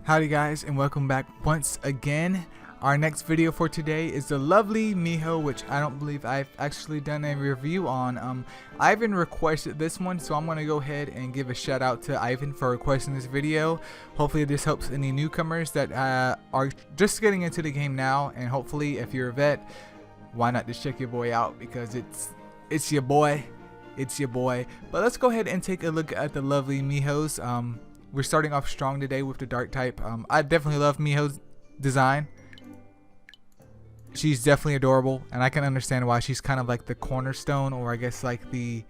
Howdy guys, and welcome back once again. Our next video for today is the lovely Miho, which I don't believe I've actually done a review on. Ivan requested this one, so I'm going to go ahead and give a shout out to Ivan for requesting this video. Hopefully this helps any newcomers that are just getting into the game now, and hopefully if you're a vet, why not just check your boy out, because it's your boy. It's your boy. But let's go ahead and take a look at the lovely Mihos. We're starting off strong today with the dark type. I definitely love Miho's design. She's definitely adorable, and I can understand why she's kind of like the cornerstone, or I guess like the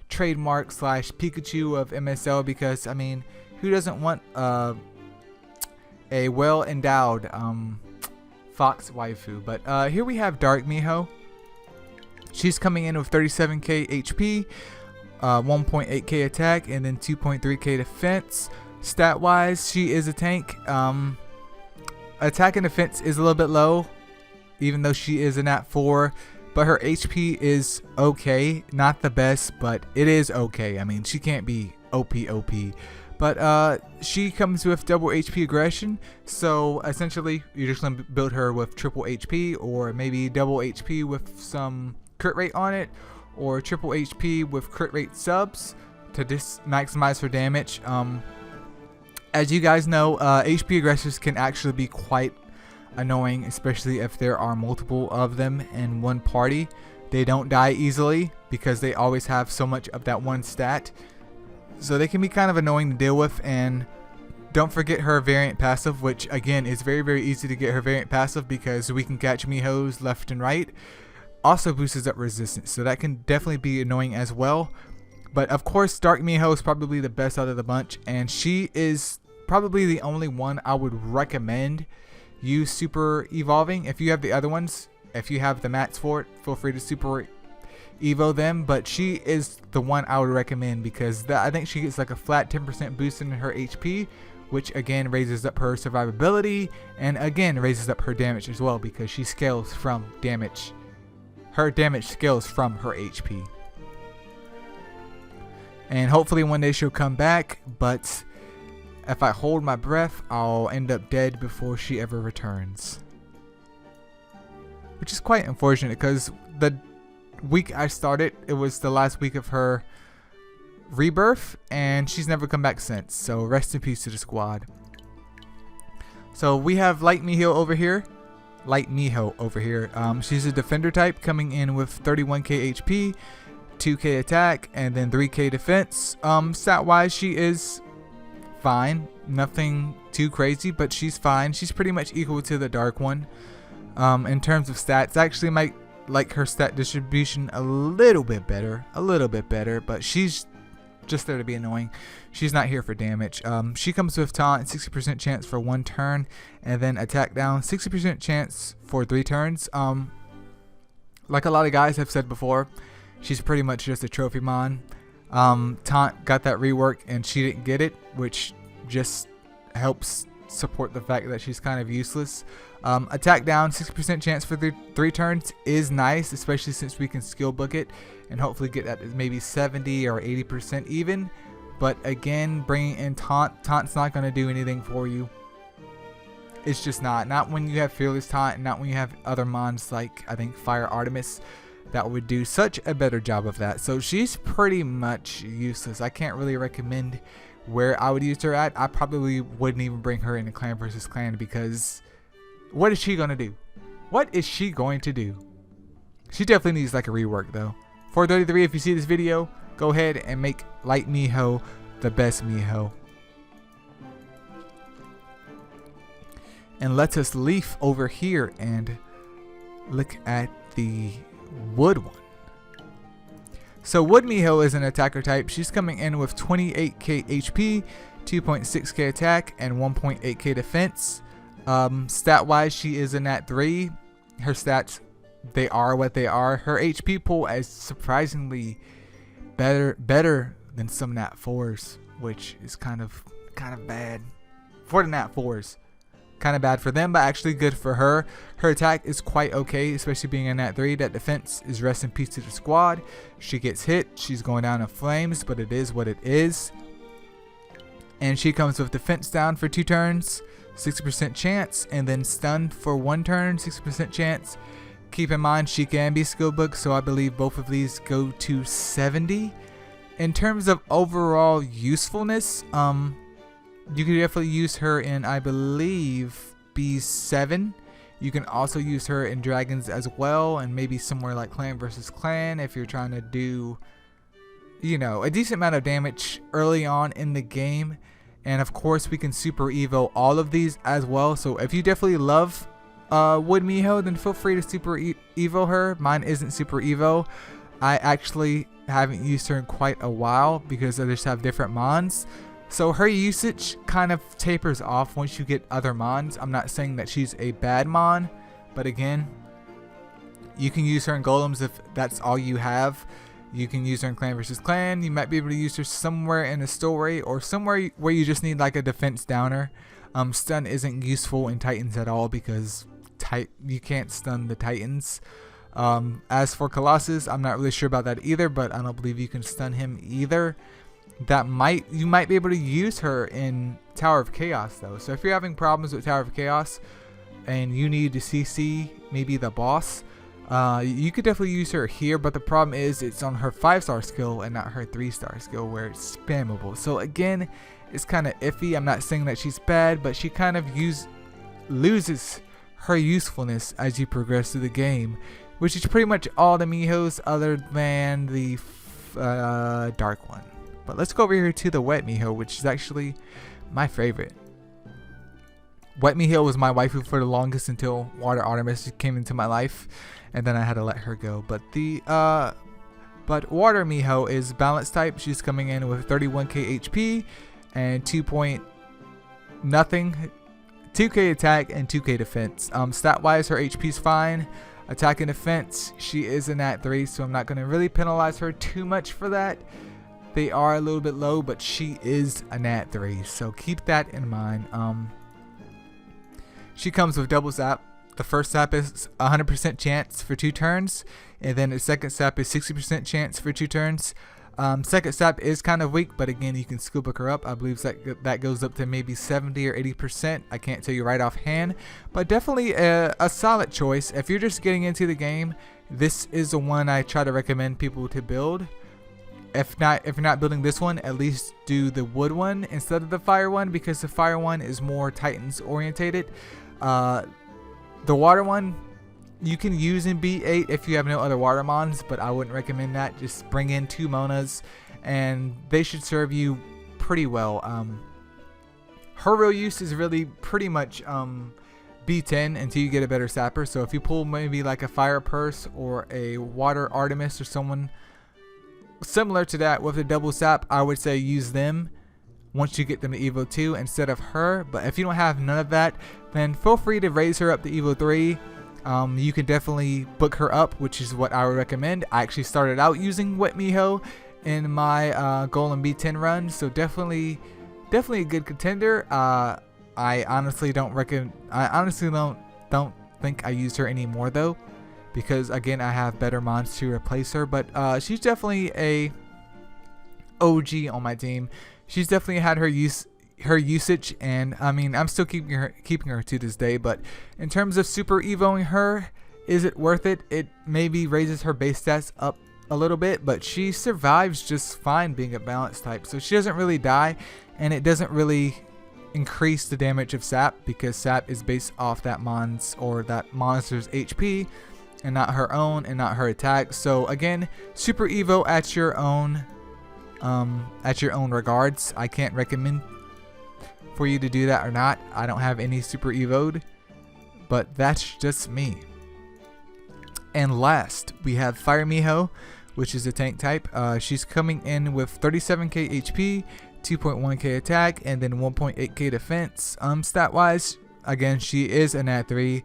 trademark slash Pikachu of MSL, because I mean, who doesn't want a well endowed fox waifu? But here we have Dark Miho. She's coming in with 37k HP, 1.8k attack, and then 2.3k defense. Stat wise, she is a tank. Attack and defense is a little bit low, even though she is a nat 4, but her HP is okay. Not the best, but it is okay. I mean, she can't be OP, but she comes with double HP aggression, so essentially you're just going to build her with triple HP, or maybe double HP with some crit rate on it, or triple HP with crit rate subs to just maximize her damage. As you guys know, HP aggressors can actually be quite annoying, especially if there are multiple of them in one party. They don't die easily because they always have so much of that one stat, so they can be kind of annoying to deal with. And don't forget her variant passive, which again is very easy to get her variant passive because we can catch Mihos left and right. Also boosts up resistance, so that can definitely be annoying as well. But of course, Dark Miho is probably the best out of the bunch, and she is probably the only one I would recommend you super evolving. If you have the other ones, if you have the mats for it, feel free to super evo them, but she is the one I would recommend because I think she gets like a flat 10% boost in her HP, which again raises up her survivability, and again raises up her damage as well, because she scales from damage. Her damage scales from her HP. And hopefully one day she'll come back, but if I hold my breath, I'll end up dead before she ever returns. Which is quite unfortunate, because the week I started, it was the last week of her rebirth, and she's never come back since. So rest in peace to the squad. So we have Light Miho over here. She's a defender type, coming in with 31k HP, 2k attack, and then 3k defense. Stat wise, she is fine, nothing too crazy, but she's fine. She's pretty much equal to the dark one. In terms of stats, I actually might like her stat distribution a little bit better, but she's just there to be annoying. She's not here for damage. She comes with taunt, 60% chance for 1 turn, and then attack down, 60% chance for 3 turns. Like a lot of guys have said before, she's pretty much just a trophy mon. Taunt got that rework and she didn't get it, which just helps support the fact that she's kind of useless. Attack down, 60% chance for 3 turns is nice, especially since we can skill book it and hopefully get that maybe 70 or 80% even. But again, bringing in taunt's not going to do anything for you. It's just not when you have fearless taunt, and not when you have other mons like I think Fire Artemis that would do such a better job of that. So she's pretty much useless. I can't really recommend where I would use her at. I probably wouldn't even bring her into clan versus clan, because what is she gonna do? What is she going to do? She definitely needs like a rework though. 433, if you see this video, go ahead and make Light Miho the best Miho. And let us leaf over here and look at the Wood one. So Wood Miho is an attacker type. She's coming in with 28k HP, 2.6k attack, and 1.8k defense. Stat wise, she is a nat 3. Her stats, they are what they are. Her HP pool is surprisingly better than some nat 4s, which is kind of bad for the nat 4s. Kind of bad for them, but actually good for her. Her attack is quite okay, especially being a nat 3. That defense is rest in peace to the squad. She gets hit, she's going down in flames, but it is what it is. And she comes with defense down for 2 turns, 60% chance, and then stun for 1 turn, 60% chance. Keep in mind she can be skill book, so I believe both of these go to 70. In terms of overall usefulness, you can definitely use her in, I believe, B7. You can also use her in dragons as well, and maybe somewhere like clan versus clan if you're trying to do, you know, a decent amount of damage early on in the game. And of course we can super evo all of these as well, so if you definitely love Wood Miho, then feel free to super evo her. Mine isn't super evo. I actually haven't used her in quite a while because I just have different mons. So her usage kind of tapers off once you get other mons. I'm not saying that she's a bad mon, but again, you can use her in golems if that's all you have. You can use her in clan versus clan. You might be able to use her somewhere in a story or somewhere where you just need like a defense downer. Stun isn't useful in Titans at all because you can't stun the Titans. As for Colossus, I'm not really sure about that either, but I don't believe you can stun him either. You might be able to use her in Tower of Chaos though. So if you're having problems with Tower of Chaos and you need to CC maybe the boss, you could definitely use her here, but the problem is it's on her 5-star skill and not her 3-star skill where it's spammable. So again, it's kind of iffy. I'm not saying that she's bad, but she kind of loses her usefulness as you progress through the game, which is pretty much all the Mihos other than the dark one. But let's go over here to the Wet Miho, which is actually my favorite. Wet Miho was my waifu for the longest until Water Artemis came into my life, and then I had to let her go. But Water Miho is balance type. She's coming in with 31k HP and 2k attack and 2k defense. Stat wise, her HP is fine. Attack and defense, she is a nat 3, so I'm not going to really penalize her too much for that. They are a little bit low, but she is a nat 3, so keep that in mind. She comes with double zap. The first zap is 100% chance for 2 turns, and then the second zap is 60% chance for 2 turns. Second zap is kind of weak, but again, you can skill book her up. I believe that goes up to maybe 70 or 80%. I can't tell you right offhand, but definitely a solid choice. If you're just getting into the game, this is the one I try to recommend people to build. If you're not building this one, at least do the wood one instead of the fire one, because the fire one is more Titans orientated. The water one you can use in B8 if you have no other water mons, but I wouldn't recommend that. Just bring in 2 monas and they should serve you pretty well. Her real use is really pretty much B10 until you get a better sapper. So if you pull maybe like a fire purse or a water Artemis or someone similar to that with a double sap, I would say use them once you get them to Evo 2 instead of her. But if you don't have none of that, then feel free to raise her up to Evo 3. You can definitely book her up, which is what I would recommend. I actually started out using Wet Miho in my Golem B10 run, so definitely a good contender. I honestly don't think I use her anymore though, because again I have better mons to replace her. But she's definitely a OG on my team. She's definitely had her usage, and I mean I'm still keeping her to this day. But in terms of super evoing her, is it worth it? It maybe raises her base stats up a little bit, but she survives just fine being a balance type, so she doesn't really die, and it doesn't really increase the damage of sap because sap is based off that monster's HP and not her own and not her attack. So again, super evo at your own regards. I can't recommend for you to do that or not. I don't have any super evoed, but that's just me. And last we have Fire Miho, which is a tank type. She's coming in with 37k HP, 2.1k attack, and then 1.8k defense. Stat wise, again, she is a nat 3.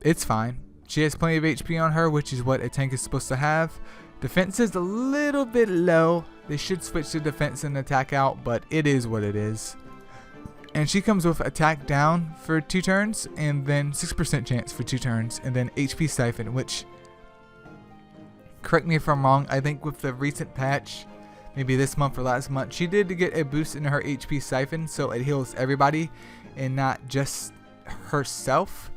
It's fine. She has plenty of HP on her, which is what a tank is supposed to have. Defense is a little bit low. They should switch to defense and attack out, but it is what it is. And she comes with attack down for 2 turns, and then 6% chance for 2 turns, and then HP siphon, which, correct me if I'm wrong, I think with the recent patch, maybe this month or last month, she did get a boost in her HP siphon, so it heals everybody. and not just herself.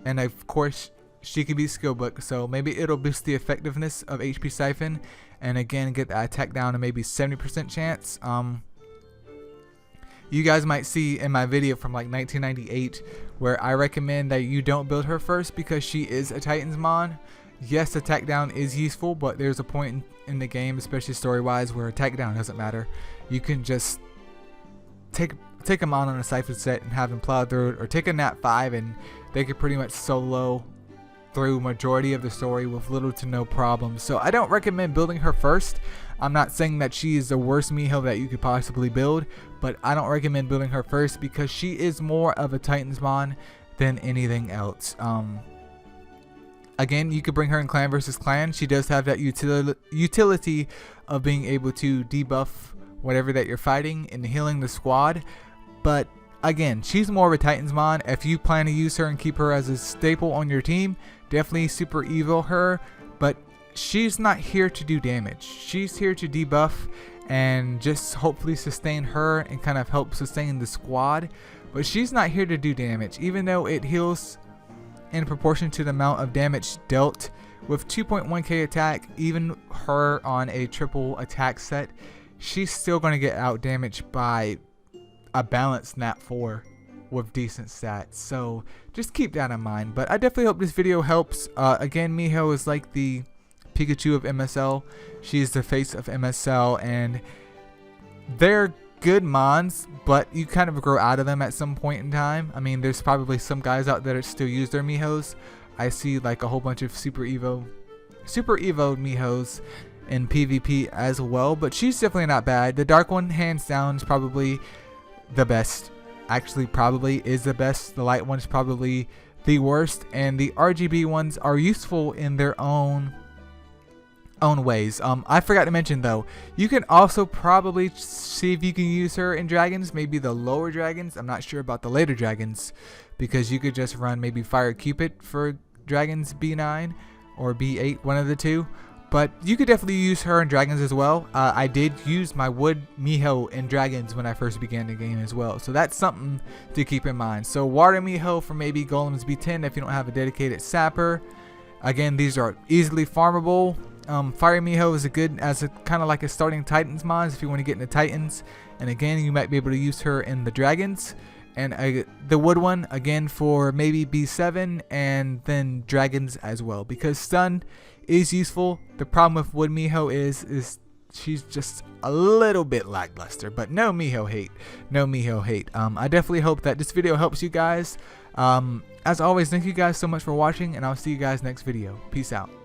And of course, she could be skill book, so maybe it'll boost the effectiveness of HP Siphon, and again get the attack down to maybe 70% chance. You guys might see in my video from like 1998 where I recommend that you don't build her first because she is a Titans Mon. Yes, attack down is useful, but there's a point in the game, especially story wise, where attack down doesn't matter. You can just take a Mon on a Siphon set and have them plow through it, or take a Nat 5 and they could pretty much solo through majority of the story with little to no problem. So I don't recommend building her first. I'm not saying that she is the worst Miho that you could possibly build, but I don't recommend building her first because she is more of a Titans Mon than anything else. Again, you could bring her in clan versus clan. She does have that utility of being able to debuff whatever that you're fighting and healing the squad, but again, she's more of a Titans Mon. If you plan to use her and keep her as a staple on your team, definitely super evil her, but she's not here to do damage. She's here to debuff and just hopefully sustain her and kind of help sustain the squad, but she's not here to do damage, even though it heals in proportion to the amount of damage dealt. With 2.1k attack, even her on a triple attack set, she's still going to get out damaged by a balanced Nat 4 with decent stats, so just keep that in mind. But I definitely hope this video helps. Again, Miho is like the Pikachu of MSL. She's the face of MSL, and they're good Mons, but you kind of grow out of them at some point in time. I mean, there's probably some guys out there that still use their Mihos. I see like a whole bunch of super evo Mihos in PvP as well, but she's definitely not bad. The dark one, hands down, is probably the best. Actually, probably is the best. The light one is probably the worst, and the RGB ones are useful in their own ways. I forgot to mention though, you can also probably see if you can use her in dragons, maybe the lower dragons. I'm not sure about the later dragons, because you could just run maybe Fire Cupid for dragons B9 or B8, one of the two. But you could definitely use her in dragons as well. I did use my wood Miho in dragons when I first began the game as well, so that's something to keep in mind. So water Miho for maybe golems B10 if you don't have a dedicated sapper. Again, these are easily farmable. Fire Miho is a good as a kind of like a starting Titans Mons if you want to get into Titans, and again, you might be able to use her in the dragons. And the wood one again for maybe B7 and then dragons as well, because stun is useful. The problem with wood Miho is she's just a little bit lackluster, but no Miho hate, no Miho hate. I definitely hope that this video helps you guys. As always, thank you guys so much for watching, and I'll see you guys next video. Peace out.